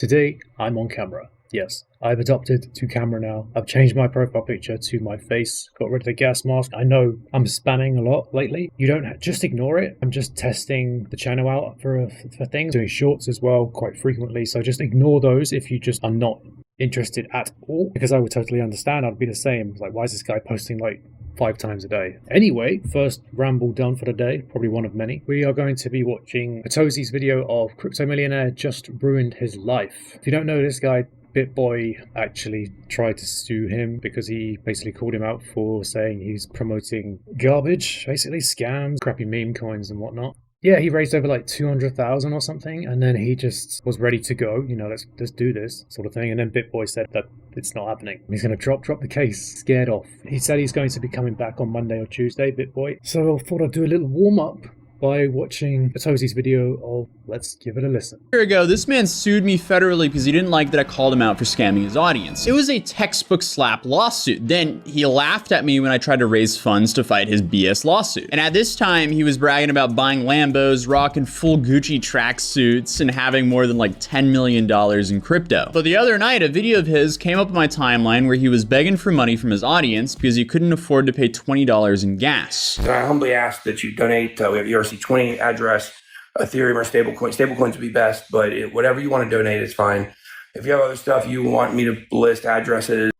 Today, I'm on camera. Yes, I've adopted to camera now. I've changed my profile picture to my face, got rid of the gas mask. I know I'm spamming a lot lately. You don't just ignore it. I'm just testing the channel out for things, doing shorts as well quite frequently. So just ignore those if you just are not interested at all, because I would totally understand. I'd be the same. Like, why is this guy posting like 5 times a day? Anyway, first ramble done for the day, probably one of many. We are going to be watching Atozy's video of crypto millionaire just ruined his life. If you don't know this guy, BitBoy actually tried to sue him because he basically called him out for saying he's promoting garbage, basically scams, crappy meme coins and whatnot. Yeah, he raised over like 200,000 or something, and then he just was ready to go, you know, let's do this sort of thing. And then BitBoy said that it's not happening. He's going to drop the case, scared off. He said he's going to be coming back on Monday or Tuesday, BitBoy. So I thought I'd do a little warm up by watching Atozy's video of let's give it a listen. A year ago, this man sued me federally because he didn't like that I called him out for scamming his audience. It was a textbook slap lawsuit. Then he laughed at me when I tried to raise funds to fight his BS lawsuit. And at this time, he was bragging about buying Lambos, rocking full Gucci tracksuits, and having more than like $10 million in crypto. But the other night, a video of his came up on my timeline where he was begging for money from his audience because he couldn't afford to pay $20 in gas. So I humbly ask that you donate. We have ERC20 address, Ethereum or stablecoin. Stablecoins would be best, but whatever you want to donate is fine. If you have other stuff you want me to list addresses.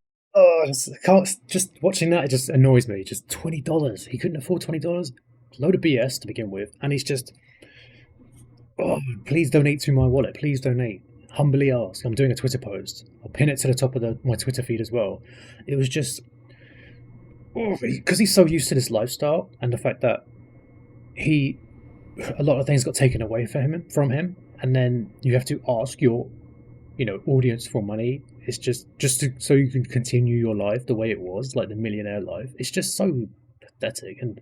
Just watching that, it just annoys me. Just $20. He couldn't afford $20. Load of BS to begin with. And he's just, please donate to my wallet. Please donate. Humbly ask. I'm doing a Twitter post. I'll pin it to the top of my Twitter feed as well. It was just, because he's so used to this lifestyle and the fact that a lot of things got taken away from him, and then you have to ask your, audience for money. It's just so you can continue your life the way it was, like the millionaire life. It's just so pathetic and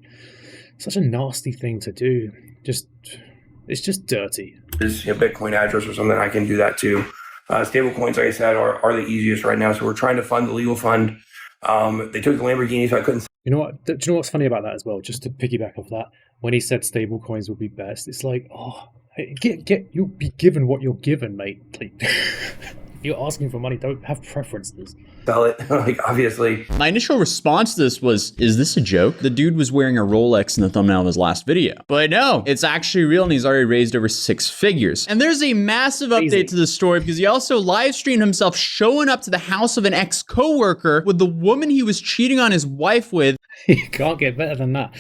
such a nasty thing to do. It's just dirty. Is Bitcoin address or something, I can do that too. Stable coins, like I said, are the easiest right now. So we're trying to fund the legal fund. They took the Lamborghini, so I couldn't. You know what? Do you know what's funny about that as well? Just to piggyback off that, when he said stable coins would be best, it's like, you'll be given what you're given, mate. Like, if you're asking for money, don't have preferences. Sell it, like, obviously. My initial response to this was, is this a joke? The dude was wearing a Rolex in the thumbnail of his last video. But no, it's actually real, and he's already raised over 6 figures. And there's a massive update to this story because he also live streamed himself showing up to the house of an ex-coworker with the woman he was cheating on his wife with. You can't get better than that.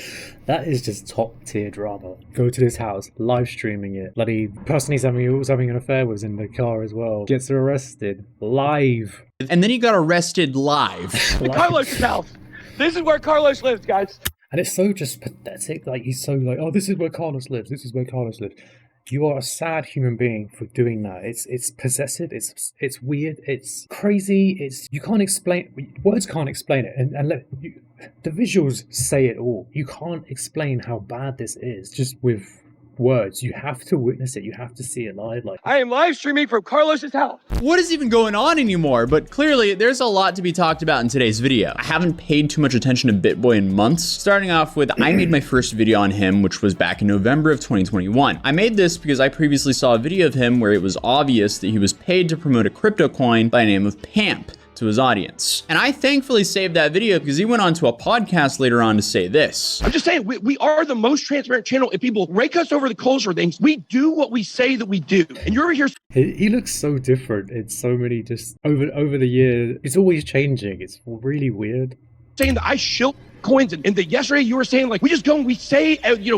That is just top tier drama. Go to this house, live streaming it. Bloody person he was having an affair with was in the car as well. Gets arrested live. And then he got arrested live. Carlos' house. This is where Carlos lives, guys. And it's so just pathetic. Like, he's so like, oh, this is where Carlos lives. This is where Carlos lives. You are a sad human being for doing that. It's possessive. It's weird. It's crazy. You can't explain. Words can't explain it. And the visuals say it all. You can't explain how bad this is just with words. You have to witness it. You have to see it live. Like, I am live streaming from Carlos's house. What is even going on anymore? But clearly, there's a lot to be talked about in today's video. I haven't paid too much attention to BitBoy in months. Starting off with, I made my first video on him, which was back in November of 2021. I made this because I previously saw a video of him where it was obvious that he was paid to promote a crypto coin by the name of Pamp to his audience. And I thankfully saved that video because he went on to a podcast later on to say this. I'm just saying, we are the most transparent channel. If people rake us over the coals for things, we do what we say that we do. And you're over here. He looks so different. It's so many just over the years. It's always changing. It's really weird. Saying that I shill coins and that yesterday you were saying like, we just go and we say,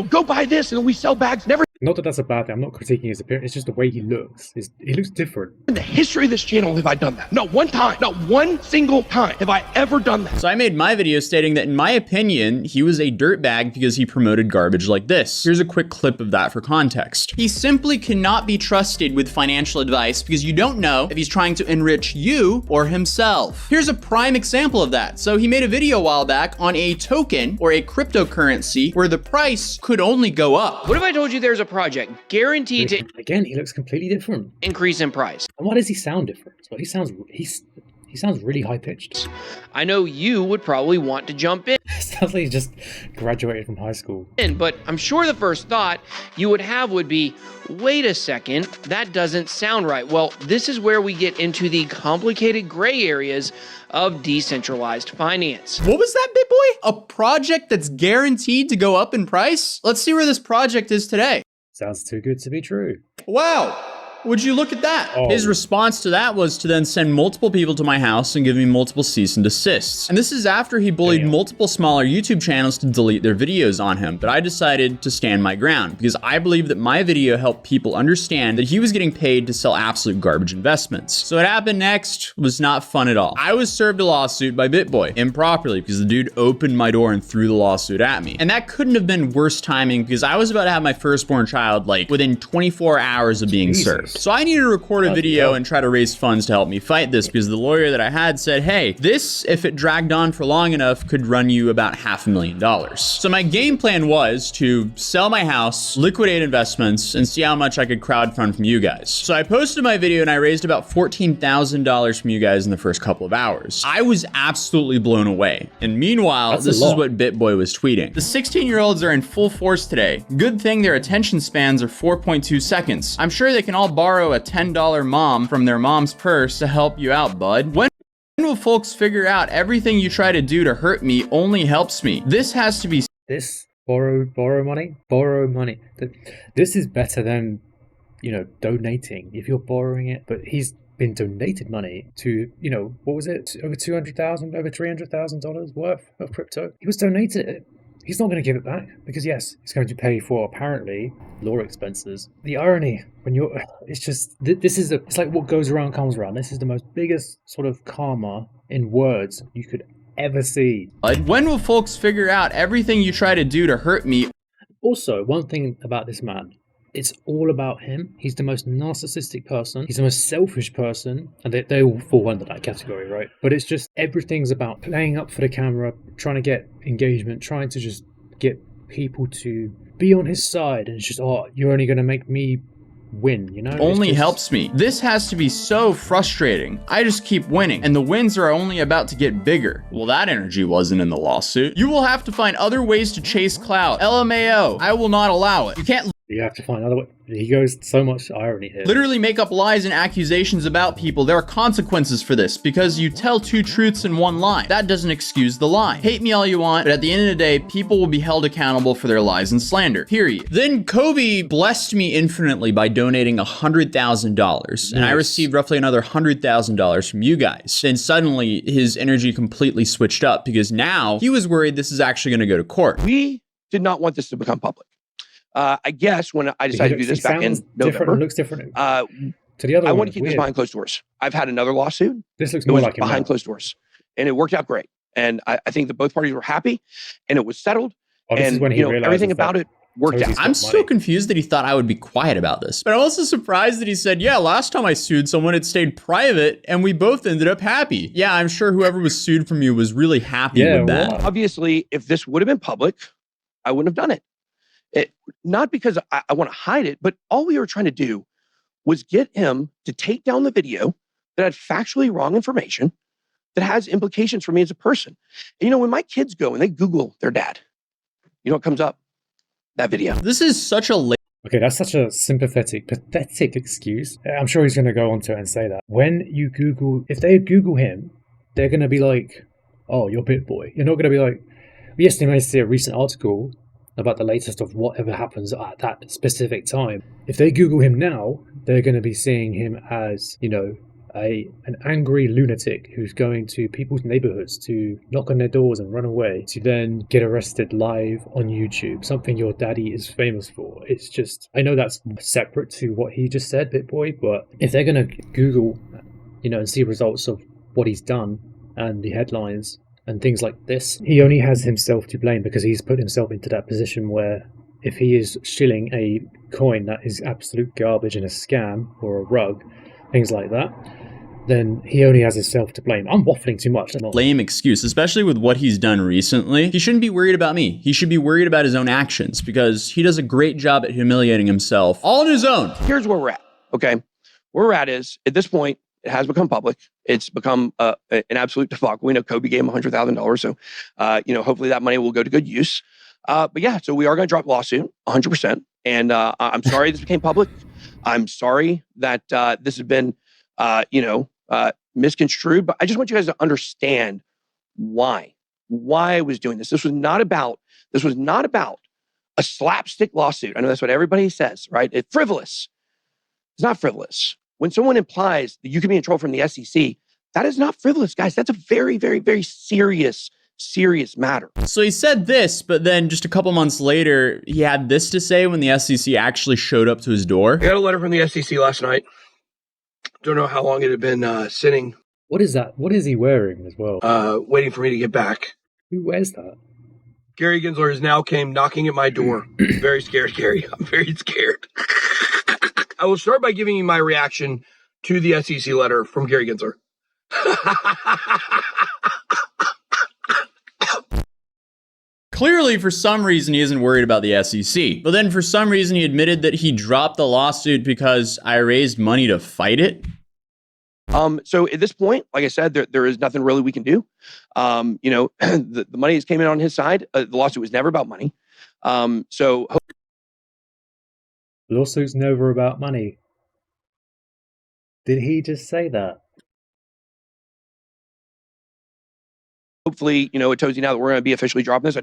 go buy this and then we sell bags. Never. Not that that's a bad thing. I'm not critiquing his appearance. It's just the way he looks. He looks different. In the history of this channel have I done that. Not one time. Not one single time have I ever done that. So I made my video stating that in my opinion, he was a dirtbag because he promoted garbage like this. Here's a quick clip of that for context. He simply cannot be trusted with financial advice because you don't know if he's trying to enrich you or himself. Here's a prime example of that. So he made a video a while back on a token or a cryptocurrency where the price could only go up. What if I told you there's a project guaranteed to again, he looks completely different. increase in price? And why does he sound different? Well, he He sounds really high-pitched. I know you would probably want to jump Sounds like he just graduated from high school. in, but I'm sure the first thought you would have would be, wait a second, that doesn't sound right. Well, this is where we get into the complicated gray areas of decentralized finance. What was that, BitBoy? A project that's guaranteed to go up in price? Let's see where this project is today. Sounds too good to be true. Wow. Would you look at that? Oh. His response to that was to then send multiple people to my house and give me multiple cease and desists. And this is after he bullied multiple smaller YouTube channels to delete their videos on him. But I decided to stand my ground because I believe that my video helped people understand that he was getting paid to sell absolute garbage investments. So what happened next was not fun at all. I was served a lawsuit by BitBoy improperly because the dude opened my door and threw the lawsuit at me. And that couldn't have been worse timing because I was about to have my firstborn child like within 24 hours of being served. So I needed to record a video and try to raise funds to help me fight this because the lawyer that I had said, hey, this, if it dragged on for long enough, could run you about $500,000. So my game plan was to sell my house, liquidate investments, and see how much I could crowdfund from you guys. So I posted my video and I raised about $14,000 from you guys in the first couple of hours. I was absolutely blown away. And meanwhile, this is what BitBoy was tweeting. The 16-year-olds are in full force today. Good thing their attention spans are 4.2 seconds. I'm sure they can all borrow a $10 mom from their mom's purse to help you out, bud. When will folks figure out everything you try to do to hurt me only helps me? This has to be... This? Borrow money? Borrow money. This is better than, you know, donating if you're borrowing it. But he's been donated money to, you know, what was it? Over $200,000, over $300,000 worth of crypto. He was donated it. He's not going to give it back because, yes, he's going to pay for, apparently, law expenses. The irony, when you're, it's just, it's like what goes around comes around. This is the most biggest sort of karma in words you could ever see. When will folks figure out everything you try to do to hurt me? Also, one thing about this man, it's all about him. He's the most narcissistic person. He's the most selfish person. And they all fall under that category, right? But it's just everything's about playing up for the camera, trying to get engagement, trying to just get people to be on his side. And it's just, oh, you're only going to make me win, you know? Only helps me. This has to be so frustrating. I just keep winning, and the wins are only about to get bigger. Well, that energy wasn't in the lawsuit. You will have to find other ways to chase clout. LMAO. I will not allow it. You can't... You have to find other way. He goes so much irony here. Literally make up lies and accusations about people. There are consequences for this because you tell two truths in one lie. That doesn't excuse the lie. Hate me all you want, but at the end of the day, people will be held accountable for their lies and slander. Period. Then Kobe blessed me infinitely by donating $100,000, and I received roughly another $100,000 from you guys. And suddenly his energy completely switched up because now he was worried this is actually going to go to court. We did not want this to become public. I guess when I decided to do this back in November, looks different to the other. I want to keep this behind closed doors. I've had another lawsuit. This looks more like behind closed doors, and it worked out great. And I think that both parties were happy, and it was settled. And you know, everything about it worked out. I'm so confused that he thought I would be quiet about this. But I'm also surprised that he said, yeah, last time I sued someone, it stayed private, and we both ended up happy. Yeah, I'm sure whoever was sued from you was really happy with that. Obviously, if this would have been public, I wouldn't have done it. Not because I want to hide it, but all we were trying to do was get him to take down the video that had factually wrong information that has implications for me as a person. And, you know, when my kids go and they Google their dad, you know what comes up? That video. This is such a Okay, that's such a sympathetic, pathetic excuse. I'm sure he's going to go on to it and say that. When you Google, if they Google him, they're going to be like, oh, you're BitBoy. You're not going to be like, yes, they may see a recent article about the latest of whatever happens at that specific time. If they Google him now, they're going to be seeing him as, you know, an angry lunatic who's going to people's neighborhoods to knock on their doors and run away to then get arrested live on YouTube, something your daddy is famous for. It's just, I know that's separate to what he just said, BitBoy, but if they're going to Google, you know, and see results of what he's done and the headlines and things like this, he only has himself to blame because he's put himself into that position where if he is shilling a coin that is absolute garbage and a scam or a rug, things like that, then he only has himself to blame. I'm waffling too much. Lame excuse, especially with what he's done recently. He shouldn't be worried about me. He should be worried about his own actions because he does a great job at humiliating himself all on his own. Here's where we're at, okay? Where we're at is, at this point, It has become public. It's become an absolute debacle. We know Kobe gave him $100,000. So, hopefully that money will go to good use. But yeah, so we are going to drop the lawsuit 100%. And I'm sorry this became public. I'm sorry that this has been, misconstrued. But I just want you guys to understand why I was doing this. This was not about a slapstick lawsuit. I know that's what everybody says, right? It's frivolous. It's not frivolous. When someone implies that you can be in trouble from the SEC, that is not frivolous, guys. That's a very, very, very serious matter. So he said this, but then just a couple months later, he had this to say when the SEC actually showed up to his door. I got a letter from the SEC last night. Don't know how long it had been sitting. What is that? What is he wearing as well? Waiting for me to get back. Who wears that? Gary Gensler has now came knocking at my door. Very scared, Gary. I'm very scared. I will start by giving you my reaction to the SEC letter from Gary Gensler. Clearly, for some reason, he isn't worried about the SEC. But then for some reason, he admitted that he dropped the lawsuit because I raised money to fight it. So at this point, like I said, there is nothing really we can do. The money has came in on his side. The lawsuit was never about money. Lawsuit's never about money. Did he just say that? Hopefully, Atozy, now that we're going to be officially dropping this,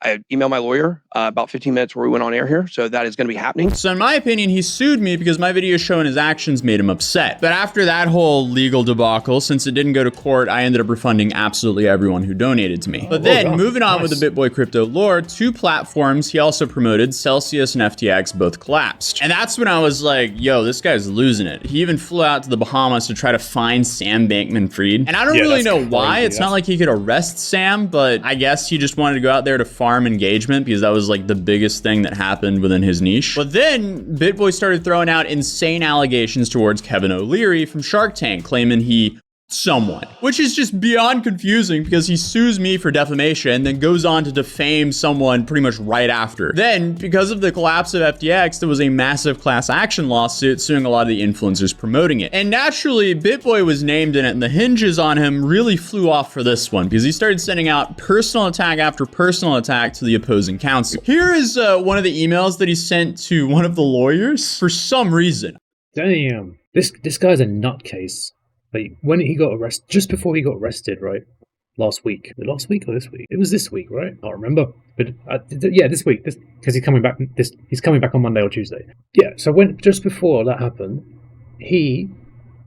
I emailed my lawyer about 15 minutes before we went on air here. So that is going to be happening. So in my opinion, he sued me because my video showing his actions made him upset. But after that whole legal debacle, since it didn't go to court, I ended up refunding absolutely everyone who donated to me. But then moving on with the BitBoy Crypto lore, 2 platforms he also promoted, Celsius and FTX, both collapsed. And that's when I was like, yo, this guy's losing it. He even flew out to the Bahamas to try to find Sam Bankman-Fried. And I don't really know why. It's not like he could arrest Sam, but I guess he just wanted to go out there to farm engagement because that was like the biggest thing that happened within his niche. But then BitBoy started throwing out insane allegations towards Kevin O'Leary from Shark Tank, claiming he someone, which is just beyond confusing because he sues me for defamation and then goes on to defame someone pretty much right after. Then, because of the collapse of FTX, there was a massive class action lawsuit suing a lot of the influencers promoting it. And naturally, BitBoy was named in it, and the hinges on him really flew off for this one because he started sending out personal attack after personal attack to the opposing counsel. Here is one of the emails that he sent to one of the lawyers for some reason. Damn. This guy's a nutcase. Like, when he got arrested, just before he got arrested, right? Last week. Last week or this week? It was this week, right? I don't remember. But yeah, this week. Because he's coming back. He's coming back on Monday or Tuesday. Yeah. So just before that happened, he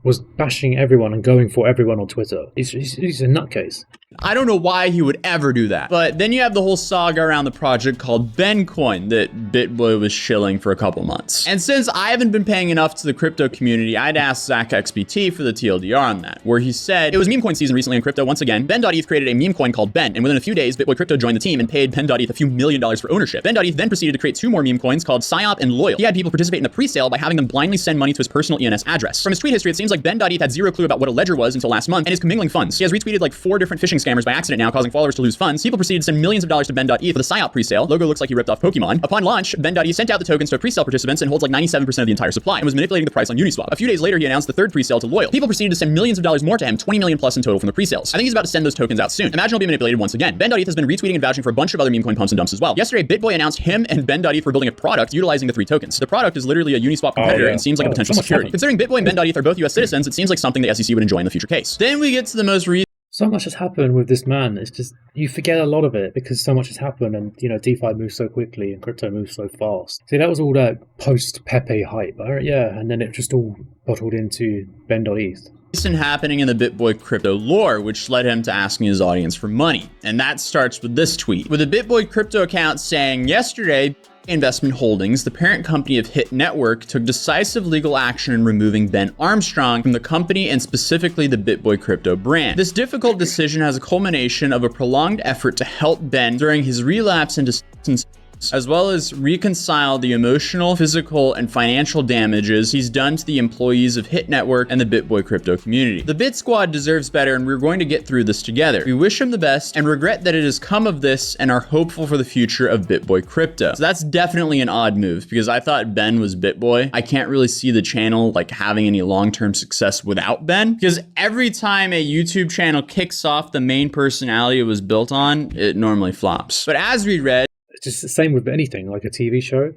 was bashing everyone and going for everyone on Twitter. He's a nutcase. I don't know why he would ever do that. But then you have the whole saga around the project called BenCoin that BitBoy was shilling for a couple months. And since I haven't been paying enough to the crypto community, I'd asked Zach XBT for the TLDR on that, where he said, it was meme coin season recently in crypto once again. Ben.eth created a meme coin called Ben, and within a few days, BitBoy Crypto joined the team and paid Ben.eth a few $1 million for ownership. Ben.eth then proceeded to create 2 more meme coins called Psyop and Loyal. He had people participate in the pre-sale by having them blindly send money to his personal ENS address. From his tweet history, it seems like Ben.eth had 0 clue about what a ledger was until last month and is commingling funds. He has retweeted like 4 different phishing scammers by accident now, causing followers to lose funds. People proceeded to send millions of dollars to Ben.eth for the Psyop pre-sale. Logo looks like he ripped off Pokemon. Upon launch, Ben.eth sent out the tokens to pre-sale participants and holds like 97% of the entire supply and was manipulating the price on Uniswap. A few days later, he announced the 3rd pre-sale to Loyal. People proceeded to send millions of dollars more to him, 20 million plus in total from the pre-sales. I think he's about to send those tokens out soon. Imagine he'll be manipulated once again. Ben.eth has been retweeting and vouching for a bunch of other meme coin pumps and dumps as well. Yesterday, BitBoy announced him and Ben.eth were building a product utilizing the 3 tokens. The product is literally a Uniswap competitor and seems like a potential security. Considering BitBoy and Ben.eth are both US citizens, it seems like something the SEC would enjoy in the future case. Then we get to the most so much has happened with this man. It's just, you forget a lot of it because so much has happened and, DeFi moves so quickly and crypto moves so fast. See, that was all that post-Pepe hype. Yeah, and then it just all bottled into Ben.eth. Happening in the BitBoy Crypto lore, which led him to asking his audience for money. And that starts with this tweet, with a BitBoy Crypto account saying, yesterday, Investment Holdings, the parent company of Hit Network, took decisive legal action in removing Ben Armstrong from the company and specifically the BitBoy Crypto brand. This difficult decision has a culmination of a prolonged effort to help Ben during his relapse into substance actions, as well as reconcile the emotional, physical, and financial damages he's done to the employees of Hit Network and the BitBoy Crypto community. The Bit Squad deserves better, and we're going to get through this together. We wish him the best and regret that it has come of this and are hopeful for the future of BitBoy Crypto. So that's definitely an odd move because I thought Ben was BitBoy. I can't really see the channel like having any long-term success without Ben, because every time a YouTube channel kicks off the main personality it was built on, it normally flops. But as we read, It's just the same with anything, like a TV show.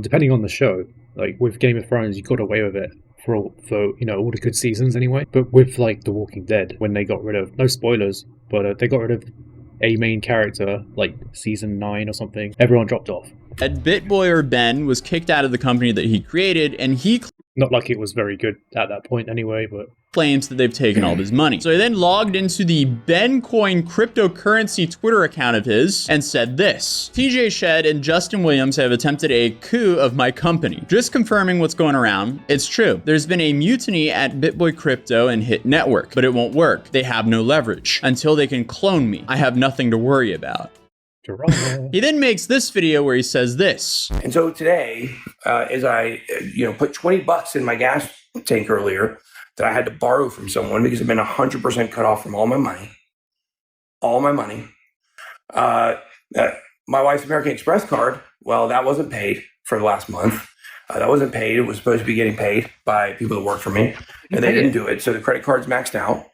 Depending on the show, like with Game of Thrones, you got away with it for all the good seasons anyway. But with like The Walking Dead, when they got rid of, no spoilers, but they got rid of a main character like season 9 or something, everyone dropped off. BitBoy or Ben was kicked out of the company that he created, and he Not like it was very good at that point anyway, but claims that they've taken all of his money. So he then logged into the BenCoin cryptocurrency Twitter account of his and said this: TJ Shed and Justin Williams have attempted a coup of my company. Just confirming what's going around. It's true. There's been a mutiny at BitBoy Crypto and Hit Network, but it won't work. They have no leverage. Until they can clone me, I have nothing to worry about. He then makes this video where he says this. And so today, as I put $20 in my gas tank earlier that I had to borrow from someone because I've been 100% cut off from all my money. My wife's American Express card, well, that wasn't paid for the last month. That wasn't paid. It was supposed to be getting paid by people that work for me, and they didn't do it. So the credit card's maxed out.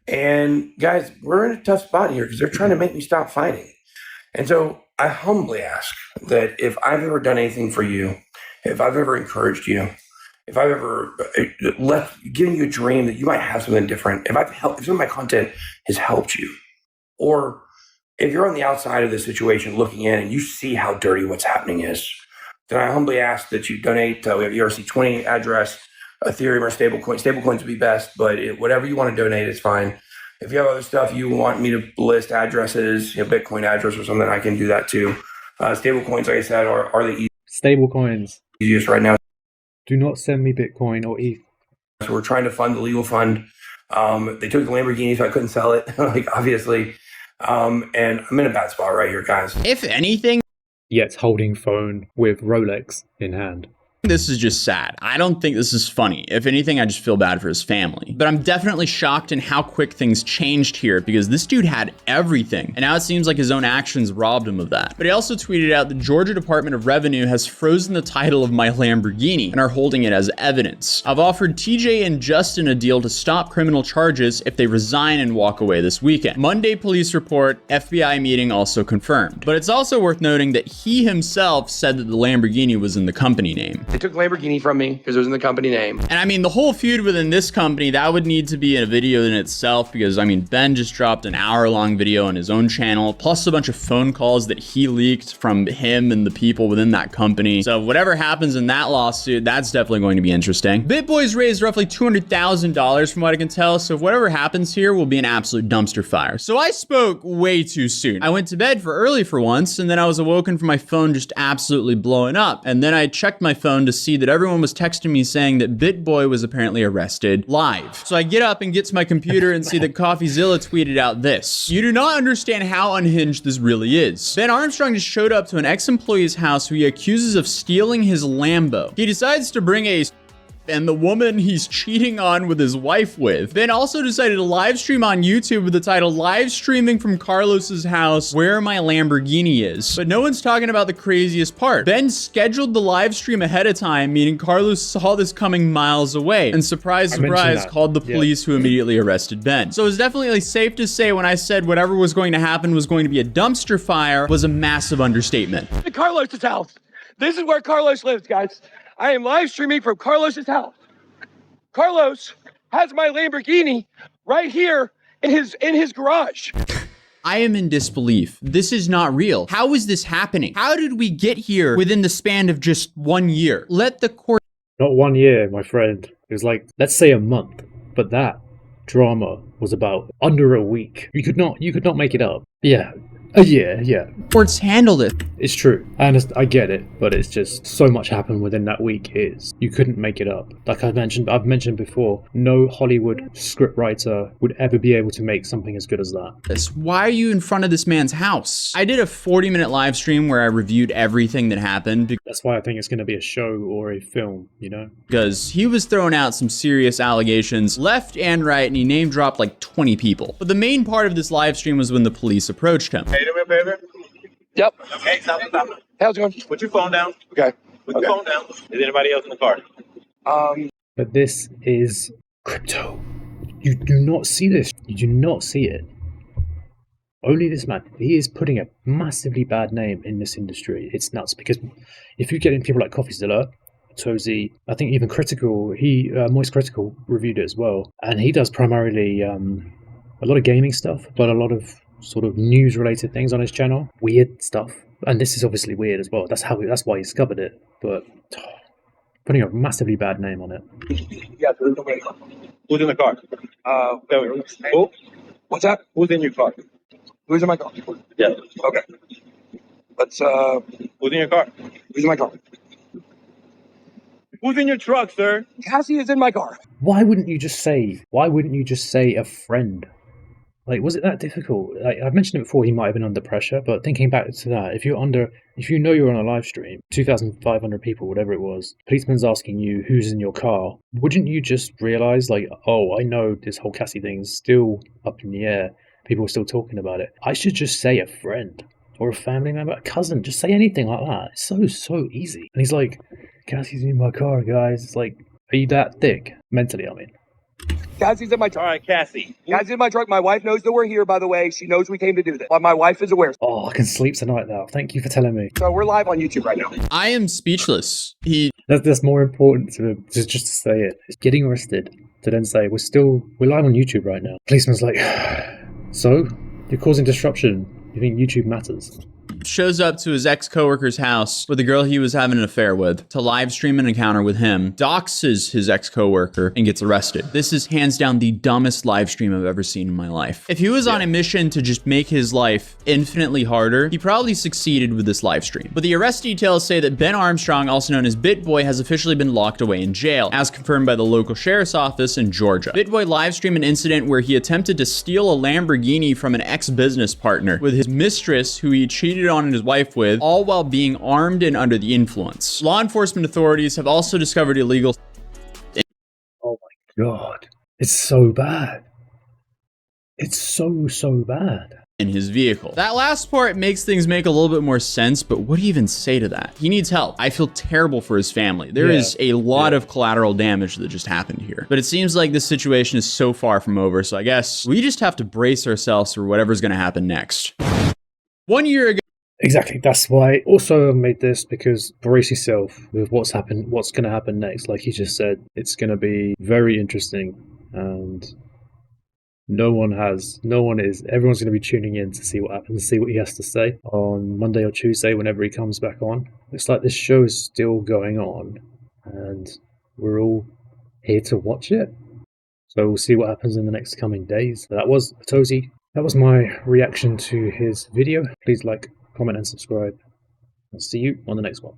And guys, we're in a tough spot here because they're trying to make me stop fighting. And so I humbly ask that if I've ever done anything for you, if I've ever encouraged you, if I've ever given you a dream that you might have something different, if some of my content has helped you, or if you're on the outside of the situation looking in and you see how dirty what's happening is, then I humbly ask that you donate. We have ERC20 address, Ethereum or stablecoin. Stablecoins would be best, but whatever you want to donate is fine. If you have other stuff you want me to list addresses, Bitcoin address or something, I can do that too. Stablecoins, like I said, are the stablecoins easiest right now. Do not send me Bitcoin or ETH. So we're trying to fund the legal fund. They took the Lamborghini, so I couldn't sell it, obviously. And I'm in a bad spot right here, guys. If anything, Yet holding phone with Rolex in hand. this is just sad. I don't think this is funny. If anything, I just feel bad for his family. But I'm definitely shocked in how quick things changed here because this dude had everything. And now it seems like his own actions robbed him of that. But he also tweeted out the Georgia Department of Revenue has frozen the title of my Lamborghini and are holding it as evidence. I've offered TJ and Justin a deal to stop criminal charges if they resign and walk away this weekend. Monday police report, FBI meeting also confirmed. But it's also worth noting that he himself said that the Lamborghini was in the company name. They took Lamborghini from me because it was in the company name. And I mean, the whole feud within this company, that would need to be a video in itself because, I mean, Ben just dropped an hour-long video on his own channel, plus a bunch of phone calls that he leaked from him and the people within that company. So whatever happens in that lawsuit, that's definitely going to be interesting. BitBoy's raised roughly $200,000 from what I can tell, so if whatever happens here will be an absolute dumpster fire. So I spoke way too soon. I went to bed for early for once, and then I was awoken from my phone just absolutely blowing up. And then I checked my phone to see that everyone was texting me saying that BitBoy was apparently arrested live. So I get up and get to my computer and see that CoffeeZilla tweeted out this. You do not understand how unhinged this really is. Ben Armstrong just showed up to an ex-employee's house who he accuses of stealing his Lambo. He decides to bring and the woman he's cheating on with his wife with. Ben also decided to live stream on YouTube with the title live streaming from Carlos's house where my Lamborghini is. But no one's talking about the craziest part. Ben scheduled the live stream ahead of time, meaning Carlos saw this coming miles away and surprise, called the police who immediately arrested Ben. So it's definitely safe to say when I said whatever was going to happen was going to be a dumpster fire was a massive understatement. Carlos's house. This is where Carlos lives, guys. I am live streaming from Carlos's house. Carlos has my Lamborghini right here in his garage. I am in disbelief. This is not real. How is this happening? How did we get here within the span of just 1 year? Let the court... Not 1 year, my friend. It was like, let's say a month. But that drama was about under a week. You could not make it up. Yeah, Yeah. Courts handle this. It's true. I get it, but it's just so much happened within that week. You couldn't make it up. Like I've mentioned before, no Hollywood scriptwriter would ever be able to make something as good as that. Why are you in front of this man's house? I did a 40-minute live stream where I reviewed everything that happened. That's why I think it's going to be a show or a film, you know? Because he was throwing out some serious allegations left and right, and he name dropped like 20 people. But the main part of this live stream was when the police approached him. Hey, do me a favor. Yep. Okay, stop. How's it going? Put your phone down. Okay. Put your phone down. Is anybody else in the car? But this is crypto. You do not see this. You do not see it. Only this man. He is putting a massively bad name in this industry. It's nuts, because if you get in people like CoffeeZilla, Atozy, I think even Critical, Moist Critical reviewed it as well. And he does primarily a lot of gaming stuff, but a lot of sort of news related things on his channel. Weird stuff. And this is obviously weird as well. That's why he discovered it. But putting a massively bad name on it. Yeah, who's in the car? Who? What's that? Who's in your car? Who's in my car? Yeah. Okay. Let's, Who's in your car? who's in my car? Who's in your truck, sir? Cassie is in my car. Why wouldn't you just say a friend? Like, was it that difficult? Like, I've mentioned it before, he might have been under pressure, but thinking back to that, if you know you're on a live stream, 2,500 people, whatever it was, policeman's asking you who's in your car, wouldn't you just realize, like, oh, I know this whole Cassie thing's still up in the air, people are still talking about it. I should just say a friend or a family member, a cousin, just say anything like that. It's so easy. And he's like, Cassie's in my car, guys. It's like, are you that thick? Mentally, I mean. Cassie's in my All truck. right, Cassie. Cassie's in my truck. My wife knows that we're here, by the way. She knows we came to do this. But my wife is aware. Oh, I can sleep tonight now. Thank you for telling me. So we're live on YouTube right now. I am speechless. That's more important to just to say it. It's getting arrested to then say we're live on YouTube right now. Policeman's like, so you're causing disruption. You think YouTube matters? Shows up to his ex-coworker's house with the girl he was having an affair with to live stream an encounter with him, doxes his ex-coworker, and gets arrested. This is hands down the dumbest live stream I've ever seen in my life. If he was on a mission to just make his life infinitely harder, he probably succeeded with this live stream. But the arrest details say that Ben Armstrong, also known as BitBoy, has officially been locked away in jail, as confirmed by the local sheriff's office in Georgia. BitBoy live streamed an incident where he attempted to steal a Lamborghini from an ex-business partner with his mistress, who he cheated on his wife with, all while being armed and under the influence. Law enforcement authorities have also discovered illegal... Oh my god. It's so bad. It's so bad. In his vehicle. That last part makes things make a little bit more sense, but what do you even say to that? He needs help. I feel terrible for his family. There is a lot of collateral damage that just happened here. But it seems like this situation is so far from over, so I guess we just have to brace ourselves for whatever's gonna happen next. 1 year ago, Exactly. That's why also I made this, because brace yourself with what's going to happen next. Like he just said, it's going to be very interesting, and everyone's going to be tuning in to see what happens, see what he has to say on Monday or Tuesday, whenever he comes back on. Looks like this show is still going on, and we're all here to watch it. So we'll see what happens in the next coming days. That was Atozy. That was my reaction to his video. Please like, comment and subscribe. I'll see you on the next one.